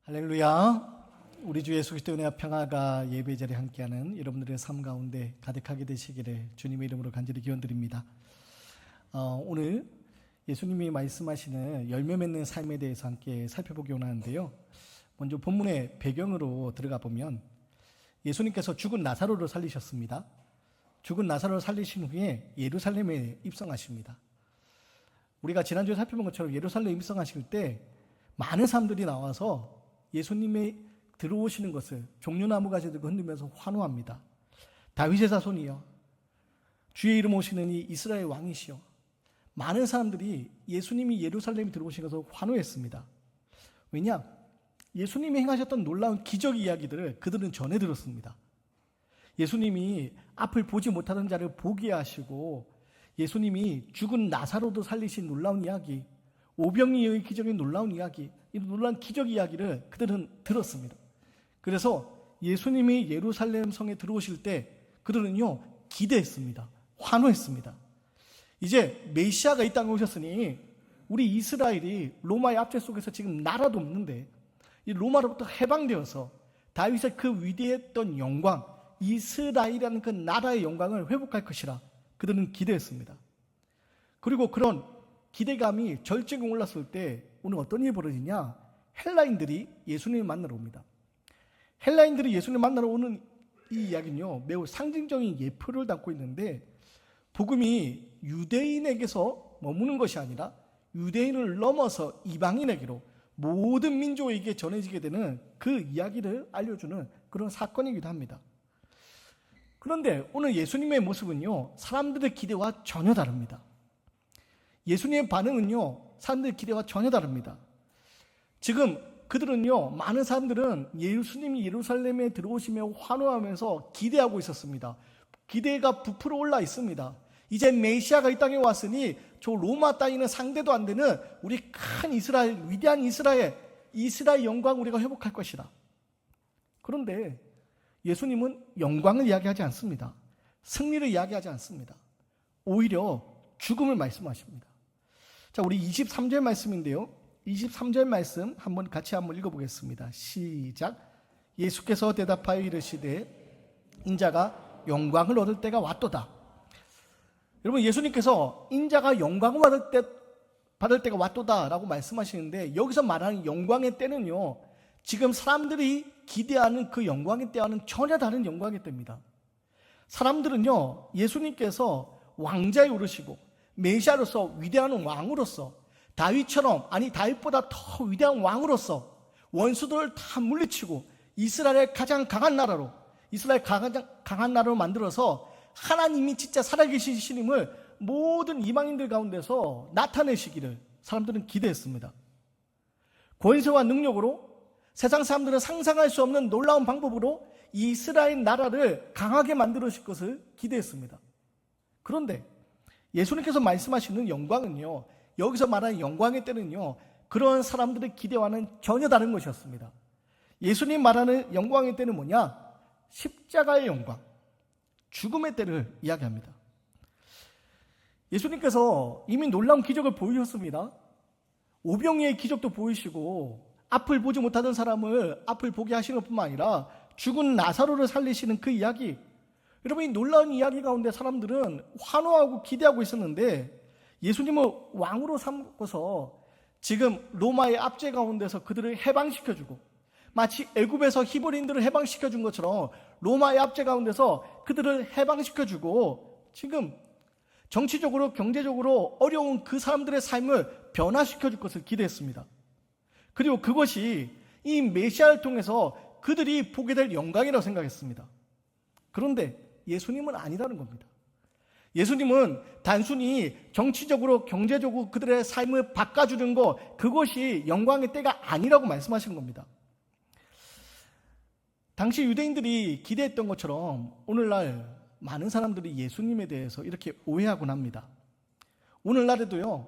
할렐루야. 우리 주 예수 그리스도의 은혜와 평화가 예배 자리에 함께하는 여러분들의 삶 가운데 가득하게 되시기를 주님의 이름으로 간절히 기원드립니다. 오늘 예수님이 말씀하시는 열매 맺는 삶에 대해서 함께 살펴보기 원하는데요. 먼저 본문의 배경으로 들어가 보면 예수님께서 죽은 나사로를 살리셨습니다. 죽은 나사로를 살리신 후에 예루살렘에 입성하십니다. 우리가 지난주에 살펴본 것처럼 예루살렘에 입성하실 때 많은 사람들이 나와서 예수님이 들어오시는 것을 종려나무 가지 들고 흔들면서 환호합니다. 다윗의 자손이여, 주의 이름 오시는 이 이스라엘 왕이시여. 많은 사람들이 예수님이 예루살렘에 들어오신 것을 환호했습니다. 왜냐? 예수님이 행하셨던 놀라운 기적 이야기들을 그들은 전해 들었습니다. 예수님이 앞을 보지 못하던 자를 보게 하시고, 예수님이 죽은 나사로도 살리신 놀라운 이야기, 오병이어의 기적의 놀라운 이야기, 이 놀라운 기적 이야기를 그들은 들었습니다. 그래서 예수님이 예루살렘 성에 들어오실 때 그들은요 기대했습니다. 환호했습니다. 이제 메시아가 이 땅에 오셨으니 우리 이스라엘이 로마의 압제 속에서 지금 나라도 없는데 이 로마로부터 해방되어서 다윗의 그 위대했던 영광, 이스라엘이라는 그 나라의 영광을 회복할 것이라 그들은 기대했습니다. 그리고 그런 기대감이 절정에 올랐을 때 오늘 어떤 일이 벌어지냐? 헬라인들이 예수님을 만나러 옵니다. 헬라인들이 예수님을 만나러 오는 이 이야기는요 매우 상징적인 예표를 담고 있는데, 복음이 유대인에게서 머무는 것이 아니라 유대인을 넘어서 이방인에게로 모든 민족에게 전해지게 되는 그 이야기를 알려주는 그런 사건이기도 합니다. 그런데 오늘 예수님의 모습은요 사람들의 기대와 전혀 다릅니다. 예수님의 반응은요 사람들의 기대와 전혀 다릅니다. 지금 그들은요, 많은 사람들은 예수님이 예루살렘에 들어오시며 환호하면서 기대하고 있었습니다. 기대가 부풀어 올라 있습니다. 이제 메시아가 이 땅에 왔으니 저 로마 땅에는 상대도 안 되는 우리 큰 이스라엘, 위대한 이스라엘 영광 우리가 회복할 것이다. 그런데 예수님은 영광을 이야기하지 않습니다. 승리를 이야기하지 않습니다. 오히려 죽음을 말씀하십니다. 자, 우리 23절 말씀인데요. 23절 말씀 같이 한번 읽어보겠습니다. 시작. 예수께서 대답하여 이르시되 인자가 영광을 얻을 때가 왔도다. 여러분, 예수님께서 인자가 영광을 받을 때가 왔도다 라고 말씀하시는데, 여기서 말하는 영광의 때는요 지금 사람들이 기대하는 그 영광의 때와는 전혀 다른 영광의 때입니다. 사람들은요 예수님께서 왕자에 오르시고 메시아로서 위대한 왕으로서 다윗처럼, 아니 다윗보다 더 위대한 왕으로서 원수들을 다 물리치고 이스라엘의 가장 강한 나라로, 이스라엘 가장 강한 나라로 만들어서 하나님이 진짜 살아계신 신임을 모든 이방인들 가운데서 나타내시기를 사람들은 기대했습니다. 권세와 능력으로 세상 사람들은 상상할 수 없는 놀라운 방법으로 이스라엘 나라를 강하게 만들어실 것을 기대했습니다. 그런데 예수님께서 말씀하시는 영광은요, 여기서 말하는 영광의 때는요 그런 사람들의 기대와는 전혀 다른 것이었습니다. 예수님 말하는 영광의 때는 뭐냐? 십자가의 영광, 죽음의 때를 이야기합니다. 예수님께서 이미 놀라운 기적을 보이셨습니다. 오병이의 기적도 보이시고 앞을 보지 못하던 사람을 앞을 보게 하시는 것뿐만 아니라 죽은 나사로를 살리시는 그 이야기, 여러분, 이 놀라운 이야기 가운데 사람들은 환호하고 기대하고 있었는데, 예수님을 왕으로 삼고서 지금 로마의 압제 가운데서 그들을 해방시켜주고, 마치 애굽에서 히브리인들을 해방시켜준 것처럼 로마의 압제 가운데서 그들을 해방시켜주고, 지금 정치적으로 경제적으로 어려운 그 사람들의 삶을 변화시켜줄 것을 기대했습니다. 그리고 그것이 이 메시아를 통해서 그들이 보게 될 영광이라고 생각했습니다. 그런데 예수님은 아니라는 겁니다. 예수님은 단순히 정치적으로 경제적으로 그들의 삶을 바꿔주는 것, 그것이 영광의 때가 아니라고 말씀하시는 겁니다. 당시 유대인들이 기대했던 것처럼 오늘날 많은 사람들이 예수님에 대해서 이렇게 오해하곤 합니다. 오늘날에도요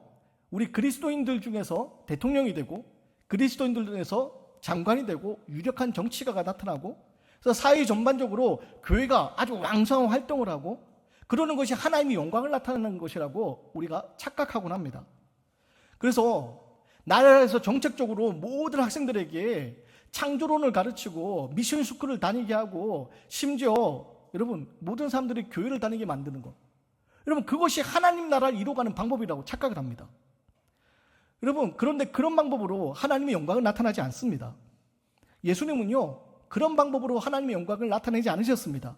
우리 그리스도인들 중에서 대통령이 되고 그리스도인들 중에서 장관이 되고 유력한 정치가가 나타나고, 그래서 사회 전반적으로 교회가 아주 왕성한 활동을 하고 그러는 것이 하나님의 영광을 나타내는 것이라고 우리가 착각하곤 합니다. 그래서 나라에서 정책적으로 모든 학생들에게 창조론을 가르치고 미션 스쿨을 다니게 하고 심지어 여러분 모든 사람들이 교회를 다니게 만드는 것, 여러분 그것이 하나님 나라를 이루어가는 방법이라고 착각을 합니다. 여러분 그런데 그런 방법으로 하나님의 영광은 나타나지 않습니다. 예수님은요 그런 방법으로 하나님의 영광을 나타내지 않으셨습니다.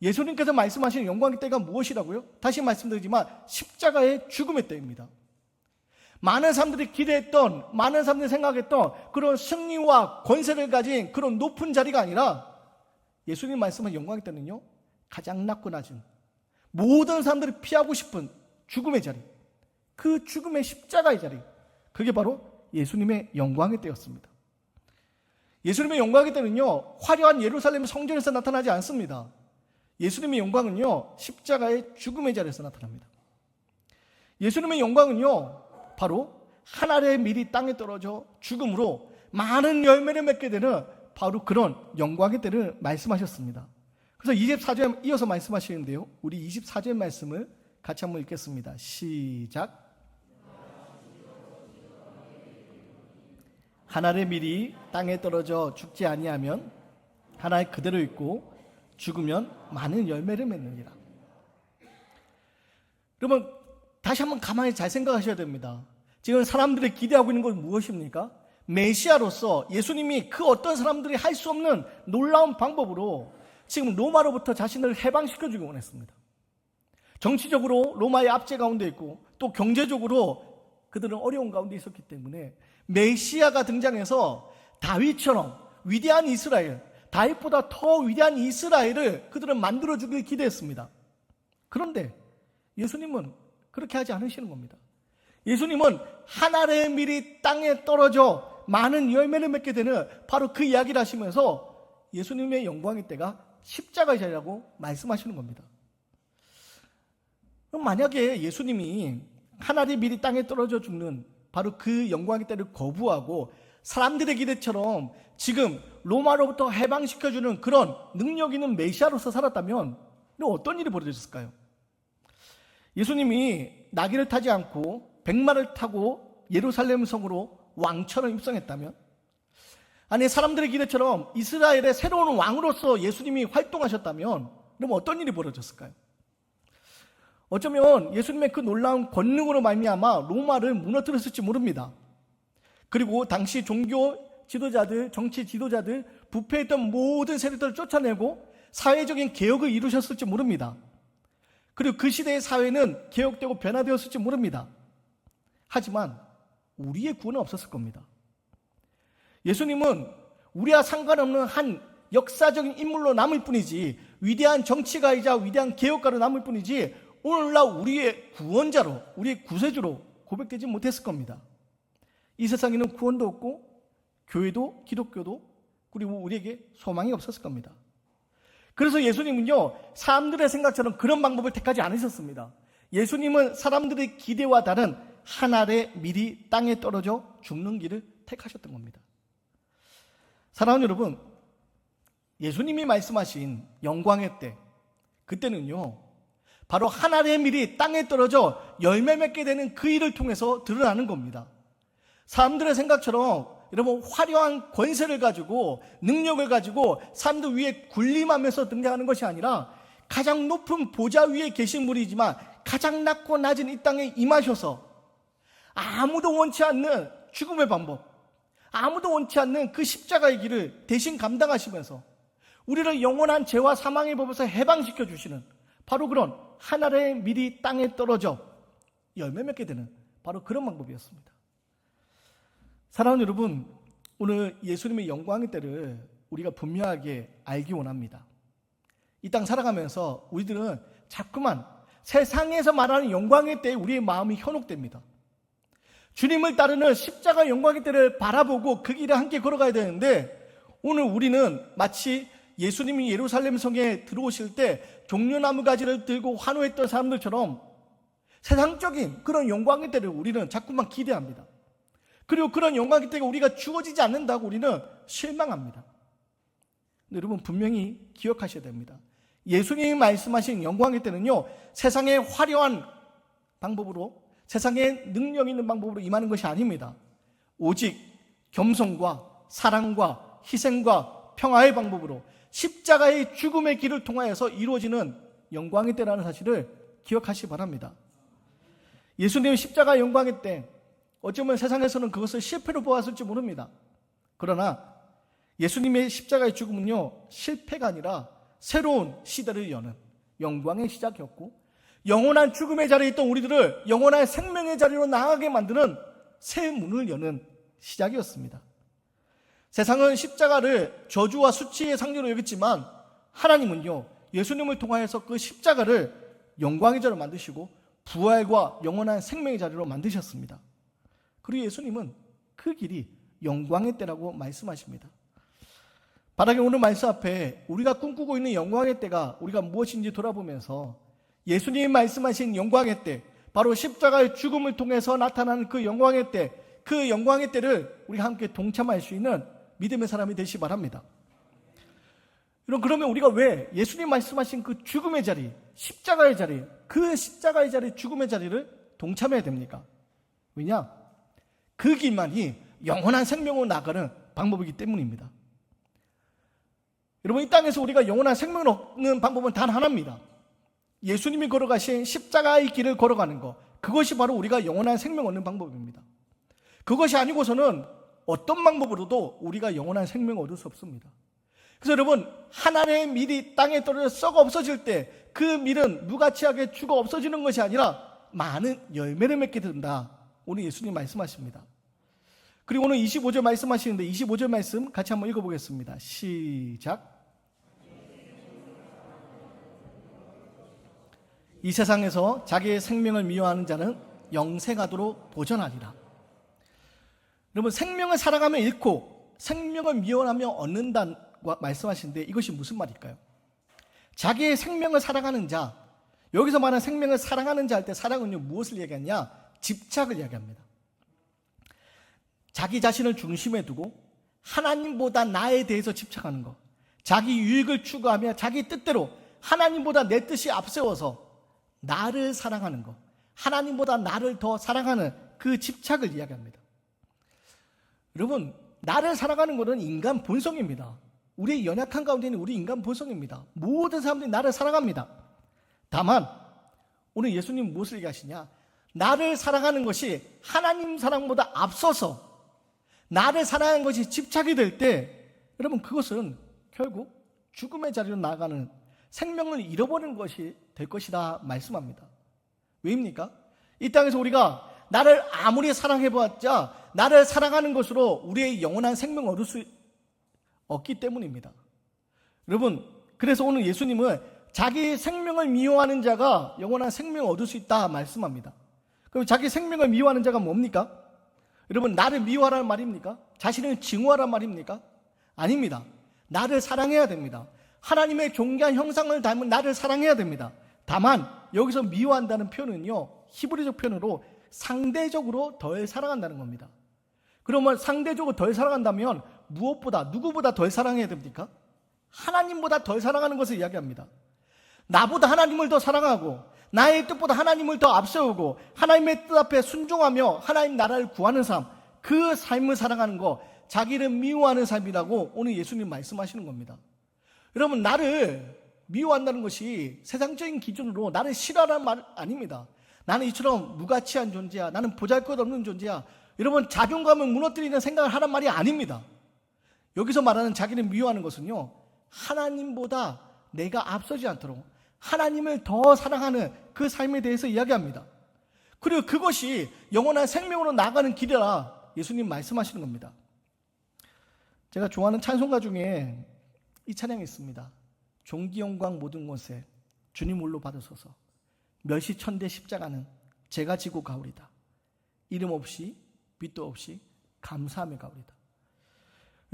예수님께서 말씀하시는 영광의 때가 무엇이라고요? 다시 말씀드리지만 십자가의 죽음의 때입니다. 많은 사람들이 기대했던, 많은 사람들이 생각했던 그런 승리와 권세를 가진 그런 높은 자리가 아니라 예수님 말씀한 영광의 때는요 가장 낮고 낮은, 모든 사람들이 피하고 싶은 죽음의 자리, 그 죽음의 십자가의 자리, 그게 바로 예수님의 영광의 때였습니다. 예수님의 영광의 때는요 화려한 예루살렘 성전에서 나타나지 않습니다. 예수님의 영광은요 십자가의 죽음의 자리에서 나타납니다. 예수님의 영광은요 바로 하늘의 밀이 땅에 떨어져 죽음으로 많은 열매를 맺게 되는 바로 그런 영광의 때를 말씀하셨습니다. 그래서 24절 이어서 말씀하시는데요, 우리 24절 말씀을 같이 한번 읽겠습니다. 시작. 하늘의 밀이 땅에 떨어져 죽지 아니하면 하나에 그대로 있고 죽으면 많은 열매를 맺느니라. 여러분 다시 한번 가만히 잘 생각하셔야 됩니다. 지금 사람들이 기대하고 있는 건 무엇입니까? 메시아로서 예수님이 그 어떤 사람들이 할 수 없는 놀라운 방법으로 지금 로마로부터 자신을 해방시켜주기 원했습니다. 정치적으로 로마의 압제 가운데 있고 또 경제적으로 그들은 어려운 가운데 있었기 때문에 메시아가 등장해서 다윗처럼 위대한 이스라엘, 다윗보다 더 위대한 이스라엘을 그들은 만들어주길 기대했습니다. 그런데 예수님은 그렇게 하지 않으시는 겁니다. 예수님은 하늘의 밀이 땅에 떨어져 많은 열매를 맺게 되는 바로 그 이야기를 하시면서 예수님의 영광의 때가 십자가의 자리라고 말씀하시는 겁니다. 그럼 만약에 예수님이 하늘의 밀이 땅에 떨어져 죽는 바로 그 영광의 때를 거부하고 사람들의 기대처럼 지금 로마로부터 해방시켜주는 그런 능력 있는 메시아로서 살았다면 어떤 일이 벌어졌을까요? 예수님이 나귀를 타지 않고 백마를 타고 예루살렘 성으로 왕처럼 입성했다면, 아니 사람들의 기대처럼 이스라엘의 새로운 왕으로서 예수님이 활동하셨다면 그럼 어떤 일이 벌어졌을까요? 어쩌면 예수님의 그 놀라운 권능으로 말미암아 로마를 무너뜨렸을지 모릅니다. 그리고 당시 종교 지도자들, 정치 지도자들, 부패했던 모든 세력들을 쫓아내고 사회적인 개혁을 이루셨을지 모릅니다. 그리고 그 시대의 사회는 개혁되고 변화되었을지 모릅니다. 하지만 우리의 구원은 없었을 겁니다. 예수님은 우리와 상관없는 한 역사적인 인물로 남을 뿐이지, 위대한 정치가이자 위대한 개혁가로 남을 뿐이지 오늘날 우리의 구원자로, 우리의 구세주로 고백되지 못했을 겁니다. 이 세상에는 구원도 없고 교회도 기독교도 그리고 우리에게 소망이 없었을 겁니다. 그래서 예수님은요 사람들의 생각처럼 그런 방법을 택하지 않으셨습니다. 예수님은 사람들의 기대와 다른 하늘의 밀이 땅에 떨어져 죽는 길을 택하셨던 겁니다. 사랑하는 여러분, 예수님이 말씀하신 영광의 때, 그때는요 바로 하늘의 밀이 땅에 떨어져 열매 맺게 되는 그 일을 통해서 드러나는 겁니다. 사람들의 생각처럼 여러분 화려한 권세를 가지고 능력을 가지고 사람들 위에 군림하면서 등장하는 것이 아니라 가장 높은 보좌 위에 계신 분이지만 가장 낮고 낮은 이 땅에 임하셔서 아무도 원치 않는 죽음의 방법, 아무도 원치 않는 그 십자가의 길을 대신 감당하시면서 우리를 영원한 죄와 사망의 법에서 해방시켜 주시는 바로 그런 하늘의 밀이 땅에 떨어져 열매 맺게 되는 바로 그런 방법이었습니다. 사랑하는 여러분, 오늘 예수님의 영광의 때를 우리가 분명하게 알기 원합니다. 이 땅 살아가면서 우리들은 자꾸만 세상에서 말하는 영광의 때에 우리의 마음이 현혹됩니다. 주님을 따르는 십자가 영광의 때를 바라보고 그 길을 함께 걸어가야 되는데, 오늘 우리는 마치 예수님이 예루살렘 성에 들어오실 때 종려나무 가지를 들고 환호했던 사람들처럼 세상적인 그런 영광의 때를 우리는 자꾸만 기대합니다. 그리고 그런 영광의 때가 우리가 주어지지 않는다고 우리는 실망합니다. 근데 여러분 분명히 기억하셔야 됩니다. 예수님이 말씀하신 영광의 때는요 세상의 화려한 방법으로, 세상의 능력 있는 방법으로 임하는 것이 아닙니다. 오직 겸손과 사랑과 희생과 평화의 방법으로 십자가의 죽음의 길을 통하여서 이루어지는 영광의 때라는 사실을 기억하시기 바랍니다. 예수님의 십자가 영광의 때, 어쩌면 세상에서는 그것을 실패로 보았을지 모릅니다. 그러나 예수님의 십자가의 죽음은요, 실패가 아니라 새로운 시대를 여는 영광의 시작이었고, 영원한 죽음의 자리에 있던 우리들을 영원한 생명의 자리로 나아가게 만드는 새 문을 여는 시작이었습니다. 세상은 십자가를 저주와 수치의 상징으로 여겼지만 하나님은요, 예수님을 통하여서 그 십자가를 영광의 자리로 만드시고 부활과 영원한 생명의 자리로 만드셨습니다. 그리고 예수님은 그 길이 영광의 때라고 말씀하십니다. 바라기 오늘 말씀 앞에 우리가 꿈꾸고 있는 영광의 때가 우리가 무엇인지 돌아보면서 예수님이 말씀하신 영광의 때, 바로 십자가의 죽음을 통해서 나타나는 그 영광의 때, 그 영광의 때를 우리가 함께 동참할 수 있는 믿음의 사람이 되시기 바랍니다. 여러분, 그러면 우리가 왜 예수님 말씀하신 그 죽음의 자리, 십자가의 자리, 그 십자가의 자리, 죽음의 자리를 동참해야 됩니까? 왜냐? 그 길만이 영원한 생명으로 나가는 방법이기 때문입니다. 여러분, 이 땅에서 우리가 영원한 생명을 얻는 방법은 단 하나입니다. 예수님이 걸어가신 십자가의 길을 걸어가는 것, 그것이 바로 우리가 영원한 생명을 얻는 방법입니다. 그것이 아니고서는 어떤 방법으로도 우리가 영원한 생명을 얻을 수 없습니다. 그래서 여러분, 하나님의 밀이 땅에 떨어져 썩어 없어질 때 그 밀은 무가치하게 죽어 없어지는 것이 아니라 많은 열매를 맺게 된다. 오늘 예수님 말씀하십니다. 그리고 오늘 25절 말씀하시는데 25절 말씀 같이 한번 읽어보겠습니다. 시작. 이 세상에서 자기의 생명을 미워하는 자는 영생하도록 보전하리라. 여러분, 생명을 살아가며 잃고 생명을 미워하며 얻는다고 말씀하시는데 이것이 무슨 말일까요? 자기의 생명을 살아가는 자, 여기서 말하는 생명을 사랑하는 자 할 때 사랑은요, 무엇을 얘기하냐? 집착을 이야기합니다. 자기 자신을 중심에 두고 하나님보다 나에 대해서 집착하는 것, 자기 유익을 추구하며 자기 뜻대로 하나님보다 내 뜻이 앞세워서 나를 사랑하는 것, 하나님보다 나를 더 사랑하는 그 집착을 이야기합니다. 여러분, 나를 사랑하는 것은 인간 본성입니다. 우리의 연약한 가운데 있는 우리 인간 본성입니다. 모든 사람들이 나를 사랑합니다. 다만 오늘 예수님 무엇을 얘기하시냐? 나를 사랑하는 것이 하나님 사랑보다 앞서서 나를 사랑하는 것이 집착이 될 때, 여러분, 그것은 결국 죽음의 자리로 나아가는, 생명을 잃어버리는 것이 될 것이다 말씀합니다. 왜입니까? 이 땅에서 우리가 나를 아무리 사랑해보았자 나를 사랑하는 것으로 우리의 영원한 생명을 얻을 수 없기 때문입니다. 여러분, 그래서 오늘 예수님은 자기 생명을 미워하는 자가 영원한 생명을 얻을 수 있다 말씀합니다. 그럼 자기 생명을 미워하는 자가 뭡니까? 여러분, 나를 미워하라는 말입니까? 자신을 증오하라는 말입니까? 아닙니다. 나를 사랑해야 됩니다. 하나님의 존귀한 형상을 닮은 나를 사랑해야 됩니다. 다만 여기서 미워한다는 표현은요, 히브리적 표현으로 상대적으로 덜 사랑한다는 겁니다. 그러면 상대적으로 덜 사랑한다면 무엇보다, 누구보다 덜 사랑해야 됩니까? 하나님보다 덜 사랑하는 것을 이야기합니다. 나보다 하나님을 더 사랑하고 나의 뜻보다 하나님을 더 앞세우고 하나님의 뜻 앞에 순종하며 하나님 나라를 구하는 삶, 그 삶을 사랑하는 것, 자기를 미워하는 삶이라고 오늘 예수님 말씀하시는 겁니다. 여러분, 나를 미워한다는 것이 세상적인 기준으로 나를 싫어하라는 말 아닙니다. 나는 이처럼 무가치한 존재야, 나는 보잘것없는 존재야, 여러분, 자존감을 무너뜨리는 생각을 하란 말이 아닙니다. 여기서 말하는 자기를 미워하는 것은요, 하나님보다 내가 앞서지 않도록 하나님을 더 사랑하는 그 삶에 대해서 이야기합니다. 그리고 그것이 영원한 생명으로 나가는 길이라 예수님 말씀하시는 겁니다. 제가 좋아하는 찬송가 중에 이 찬양이 있습니다. 존귀 영광 모든 곳에 주님 홀로 받으소서. 멸시천대 십자가는 제가 지고 가오리다. 이름 없이 빛도 없이 감사함에 가오리다.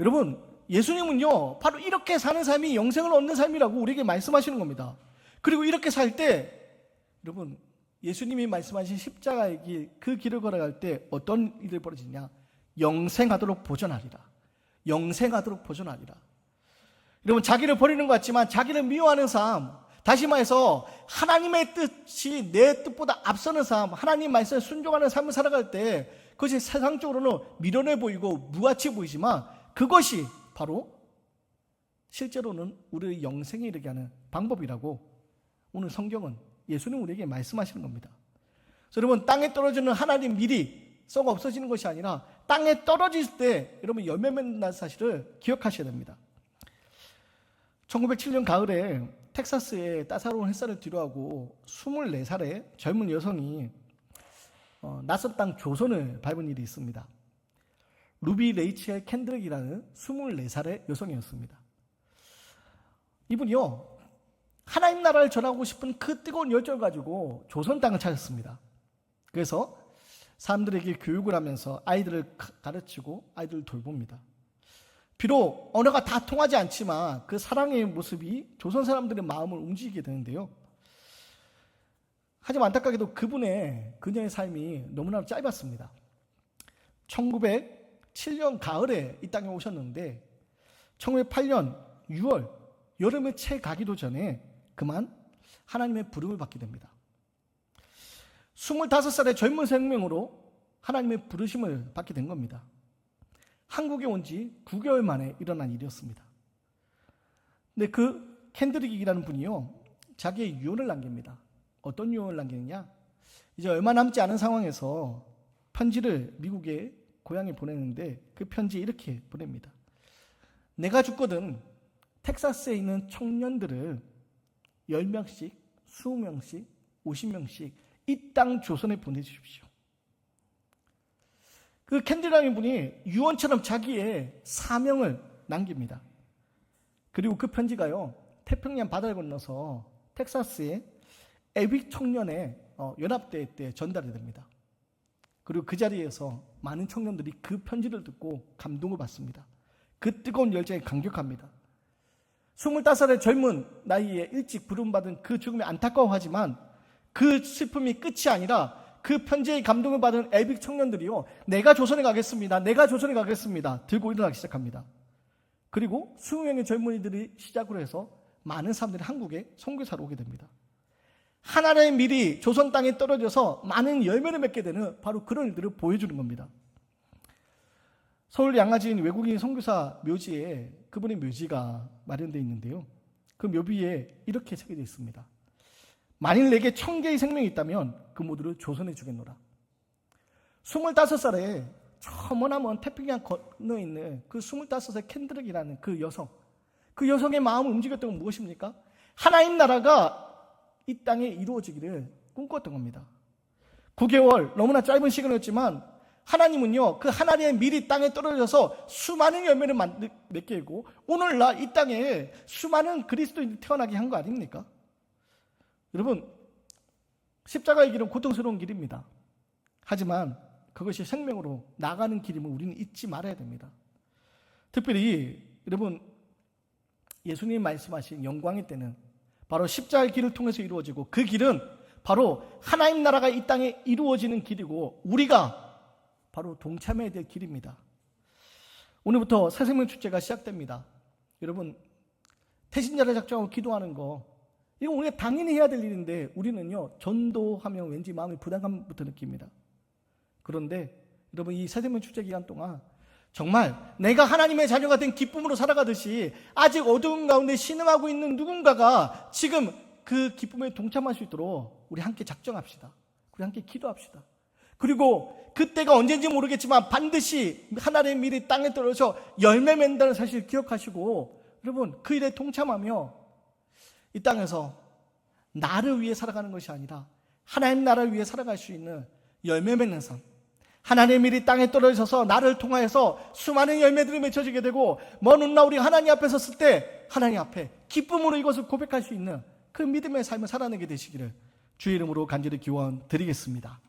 여러분, 예수님은요, 바로 이렇게 사는 삶이 영생을 얻는 삶이라고 우리에게 말씀하시는 겁니다. 그리고 이렇게 살 때, 여러분, 예수님이 말씀하신 십자가의 길, 그 길을 걸어갈 때 어떤 일이 벌어지냐? 영생하도록 보존하리라. 영생하도록 보존하리라. 여러분, 자기를 버리는 것 같지만 자기를 미워하는 삶, 다시 말해서 하나님의 뜻이 내 뜻보다 앞서는 삶, 하나님 말씀에 순종하는 삶을 살아갈 때 그것이 세상적으로는 미련해 보이고 무가치 보이지만 그것이 바로 실제로는 우리의 영생에 이르게 하는 방법이라고 오늘 성경은 예수님 우리에게 말씀하시는 겁니다. 그래서 여러분, 땅에 떨어지는 하나님 미리 썩어 없어지는 것이 아니라 땅에 떨어질 때 여러분 열매 맺는다는 사실을 기억하셔야 됩니다. 1907년 가을에 텍사스에 따사로운 햇살을 뒤로하고 24살의 젊은 여성이 낯선 땅 조선을 밟은 일이 있습니다. 루비 레이첼 캔드릭이라는 24살의 여성이었습니다. 이분이요, 하나님 나라를 전하고 싶은 그 뜨거운 열정을 가지고 조선 땅을 찾았습니다. 그래서 사람들에게 교육을 하면서 아이들을 가르치고 아이들을 돌봅니다. 비록 언어가 다 통하지 않지만 그 사랑의 모습이 조선 사람들의 마음을 움직이게 되는데요. 하지만 안타깝게도 그녀의 삶이 너무나 짧았습니다. 1907년 가을에 이 땅에 오셨는데 1908년 6월 여름에 채 가기도 전에 그만 하나님의 부름을 받게 됩니다. 25살의 젊은 생명으로 하나님의 부르심을 받게 된 겁니다. 한국에 온 지 9개월 만에 일어난 일이었습니다. 근데 그 캔드릭이라는 분이요, 자기의 유언을 남깁니다. 어떤 유언을 남기느냐? 이제 얼마 남지 않은 상황에서 편지를 미국의 고향에 보내는데 그 편지에 이렇게 보냅니다. 내가 죽거든 텍사스에 있는 청년들을 10명씩, 20명씩, 50명씩 이 땅 조선에 보내주십시오. 그 캔디라는 분이 유언처럼 자기의 사명을 남깁니다. 그리고 그 편지가요, 태평양 바다를 건너서 텍사스의 에빅 청년의 연합대회 때 전달이 됩니다. 그리고 그 자리에서 많은 청년들이 그 편지를 듣고 감동을 받습니다. 그 뜨거운 열정에 감격합니다. 25살의 젊은 나이에 일찍 부름받은 그 죽음에 안타까워하지만 그 슬픔이 끝이 아니라 그 편지에 감동을 받은 에빅 청년들이요, 내가 조선에 가겠습니다. 내가 조선에 가겠습니다. 들고 일어나기 시작합니다. 그리고 20명의 젊은이들이 시작으로 해서 많은 사람들이 한국에 선교사로 오게 됩니다. 하나님의 밀이 조선 땅에 떨어져서 많은 열매를 맺게 되는 바로 그런 일들을 보여주는 겁니다. 서울 양화진 외국인 선교사 묘지에 그분의 묘지가 마련되어 있는데요. 그 묘비에 이렇게 새겨져 있습니다. 만일 내게 1000개의 생명이 있다면 그 모두를 조선해 주겠노라. 25살에 저 머나먼 태평양 건너에 있는 그 25살 캔드릭이라는 그 여성의 마음을 움직였던 건 무엇입니까? 하나님 나라가 이 땅에 이루어지기를 꿈꿨던 겁니다. 9개월, 너무나 짧은 시간이었지만 하나님은요, 그 하나님의 밀이 땅에 떨어져서 수많은 열매를 맺게 하고 오늘날 이 땅에 수많은 그리스도인들이 태어나게 한 거 아닙니까? 여러분, 십자가의 길은 고통스러운 길입니다. 하지만 그것이 생명으로 나가는 길임을 우리는 잊지 말아야 됩니다. 특별히 여러분, 예수님이 말씀하신 영광의 때는 바로 십자가의 길을 통해서 이루어지고 그 길은 바로 하나님 나라가 이 땅에 이루어지는 길이고 우리가 바로 동참해야 될 길입니다. 오늘부터 새생명 축제가 시작됩니다. 여러분, 태신자를 작정하고 기도하는 거, 이거 우리가 당연히 해야 될 일인데 우리는요, 전도하면 왠지 마음의 부담감부터 느낍니다. 그런데 여러분, 이 새생명 축제 기간 동안 정말 내가 하나님의 자녀가 된 기쁨으로 살아가듯이 아직 어두운 가운데 신음하고 있는 누군가가 지금 그 기쁨에 동참할 수 있도록 우리 함께 작정합시다. 우리 함께 기도합시다. 그리고 그때가 언제인지 모르겠지만 반드시 하나님의 밀이 땅에 떨어져 열매 맺는다는 사실을 기억하시고 여러분, 그 일에 동참하며 이 땅에서 나를 위해 살아가는 것이 아니라 하나님 나라를 위해 살아갈 수 있는 열매 맺는 삶, 하나님의 밀이 땅에 떨어져서 나를 통하여서 수많은 열매들이 맺혀지게 되고 먼 훗날 우리 하나님 앞에 섰을 때 하나님 앞에 기쁨으로 이것을 고백할 수 있는 그 믿음의 삶을 살아내게 되시기를 주의 이름으로 간절히 기원 드리겠습니다.